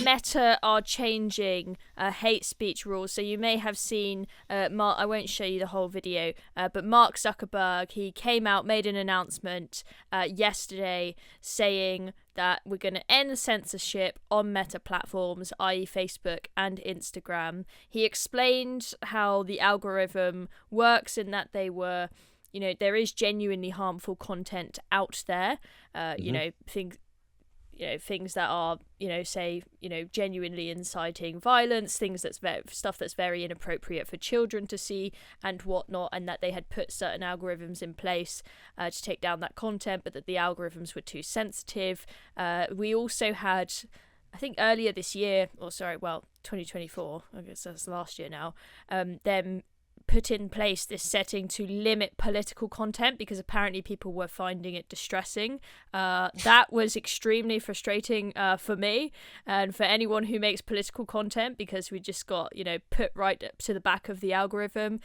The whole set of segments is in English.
Meta are changing hate speech rules. So you may have seen Mark. I won't show you the whole video, but Mark Zuckerberg, he came out, made an announcement yesterday saying that we're going to end censorship on Meta platforms, i.e. Facebook and Instagram. He explained how the algorithm works in that they were, there is genuinely harmful content out there. Things that are, genuinely inciting violence, stuff that's very inappropriate for children to see and whatnot, and that they had put certain algorithms in place to take down that content, but that the algorithms were too sensitive. We also had, I think earlier this year, 2024, I guess that's last year now, them put in place this setting to limit political content because apparently people were finding it distressing. That was extremely frustrating for me and for anyone who makes political content, because we just got, put right up to the back of the algorithm.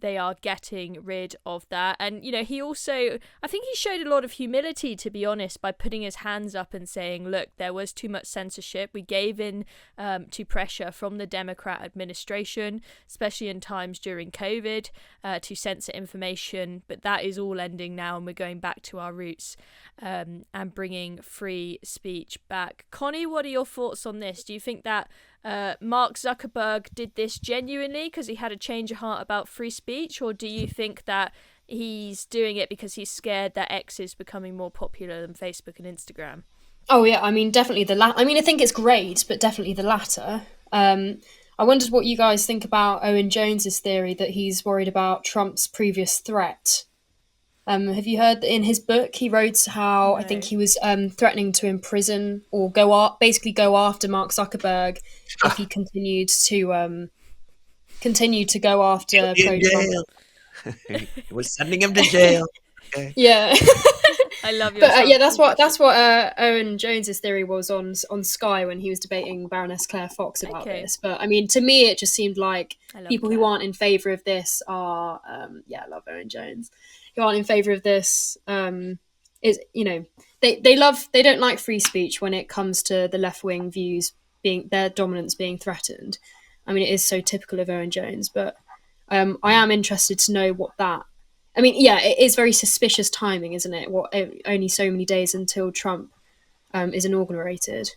They are getting rid of that. And, he also, I think he showed a lot of humility, to be honest, by putting his hands up and saying, look, there was too much censorship. We gave in to pressure from the Democrat administration, especially in times during COVID, to censor information, but that is all ending now and we're going back to our roots and bringing free speech back. Connie, what are your thoughts on this? Do you think that Mark Zuckerberg did this genuinely because he had a change of heart about free speech, or do you think that he's doing it because he's scared that X is becoming more popular than Facebook and Instagram? Oh yeah, I mean, definitely the latter. I mean, I think it's great, but definitely the latter. I wondered what you guys think about Owen Jones's theory that he's worried about Trump's previous threat. Have you heard that in his book he wrote how I think he was threatening to imprison or go after Mark Zuckerberg if he continued to go after pro-Trump. He was sending him to jail. Okay. Yeah. I love your that's what Owen Jones's theory was on Sky when he was debating Baroness Claire Fox about this. But I mean, to me, it just seemed like people who aren't in favour of this are I love Owen Jones. Who aren't in favour of this is they don't like free speech when it comes to the left wing views being their dominance being threatened. I mean, it is so typical of Owen Jones, but I am interested to know what that. I mean, yeah, it is very suspicious timing, isn't it? Only so many days until Trump is inaugurated.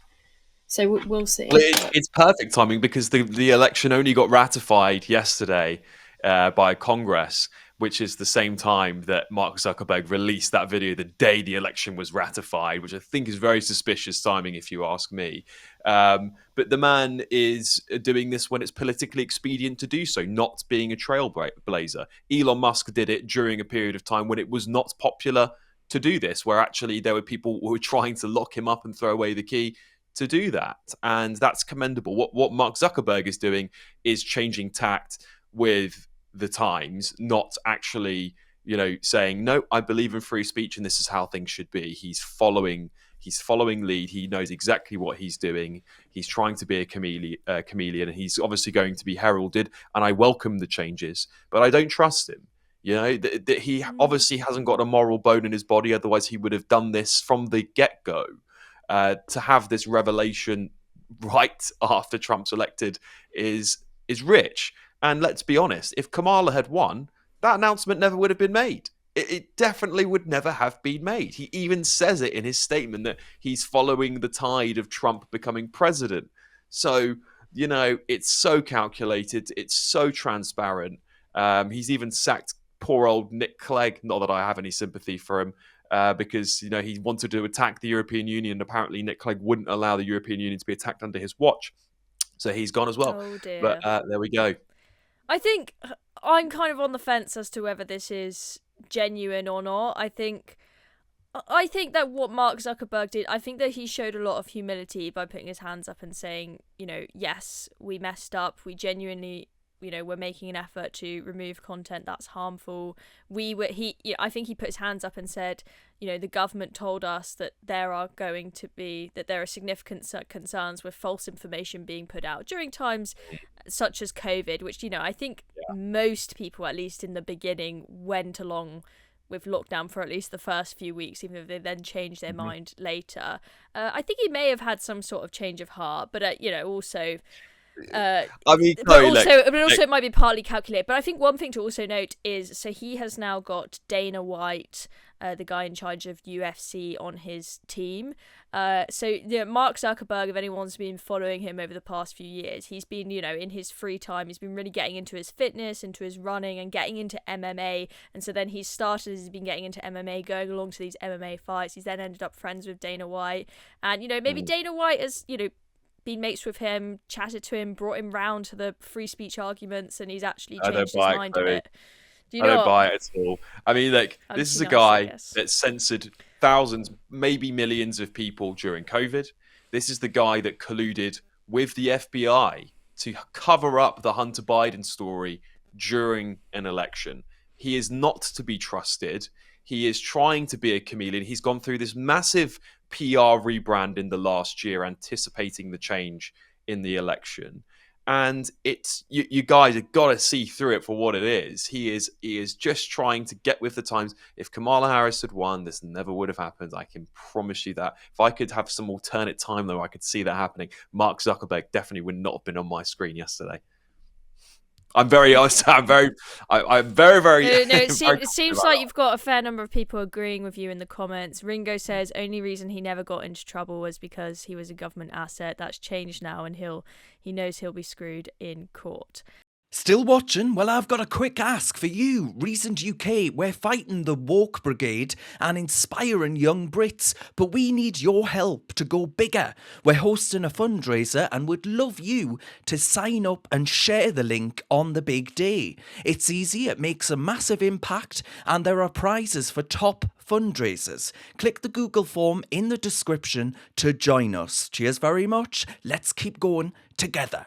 So we'll see. Well, it's perfect timing because the election only got ratified yesterday by Congress, which is the same time that Mark Zuckerberg released that video the day the election was ratified, which I think is very suspicious timing, if you ask me. But the man is doing this when it's politically expedient to do so, not being a trailblazer. Elon Musk did it during a period of time when it was not popular to do this, where actually there were people who were trying to lock him up and throw away the key to do that. And that's commendable. What Mark Zuckerberg is doing is changing tact with the times, not actually, saying, no, I believe in free speech and this is how things should be. He's following lead. He knows exactly what he's doing. He's trying to be a chameleon, and he's obviously going to be heralded, and I welcome the changes, but I don't trust him. He obviously hasn't got a moral bone in his body, otherwise he would have done this from the get-go. To have this revelation right after Trump's elected is rich. And let's be honest, if Kamala had won, that announcement never would have been made. It definitely would never have been made. He even says it in his statement that he's following the tide of Trump becoming president. So, it's so calculated. It's so transparent. He's even sacked poor old Nick Clegg. Not that I have any sympathy for him, because, he wanted to attack the European Union. Apparently, Nick Clegg wouldn't allow the European Union to be attacked under his watch. So he's gone as well. Oh, dear. But there we go. I think I'm kind of on the fence as to whether this is genuine or not. I think that what Mark Zuckerberg did, I think that he showed a lot of humility by putting his hands up and saying, yes, we messed up. We genuinely, we're making an effort to remove content that's harmful. I think he put his hands up and said, the government told us that there are significant concerns with false information being put out during times such as COVID, which, I think most people, at least in the beginning, went along with lockdown for at least the first few weeks, even if they then change their mind later. I think he may have had some sort of change of heart, but also. I mean, Chloe, but also it might be partly calculated. But I think one thing to also note is, so he has now got Dana White, the guy in charge of UFC, on his team. So Mark Zuckerberg, if anyone's been following him over the past few years, he's been, in his free time, he's been really getting into his fitness, into his running, and getting into MMA. And so then he's been getting into MMA, going along to these MMA fights. He's then ended up friends with Dana White, and maybe Dana White has been mates with him, chatted to him, brought him round to the free speech arguments, and he's actually changed his mind a bit. I don't buy it at all. I mean, this is a guy that censored thousands, maybe millions of people during COVID. This is the guy that colluded with the FBI to cover up the Hunter Biden story during an election. He is not to be trusted. He is trying to be a chameleon. He's gone through this massive PR rebrand in the last year, anticipating the change in the election. And it's you guys have got to see through it for what it is. He is just trying to get with the times. If Kamala Harris had won, this never would have happened. I can promise you that. If I could have some alternate time, though, I could see that happening. Mark Zuckerberg definitely would not have been on my screen yesterday. I'm very honest. I'm very. No, it seems like you've got a fair number of people agreeing with you in the comments. Ringo says only reason he never got into trouble was because he was a government asset. That's changed now, and he knows he'll be screwed in court. Still watching? Well, I've got a quick ask for you. Recent UK, we're fighting the woke brigade and inspiring young Brits, but we need your help to go bigger. We're hosting a fundraiser and would love you to sign up and share the link on the big day. It's easy, it makes a massive impact, and there are prizes for top fundraisers. Click the Google form in the description to join us. Cheers very much. Let's keep going together.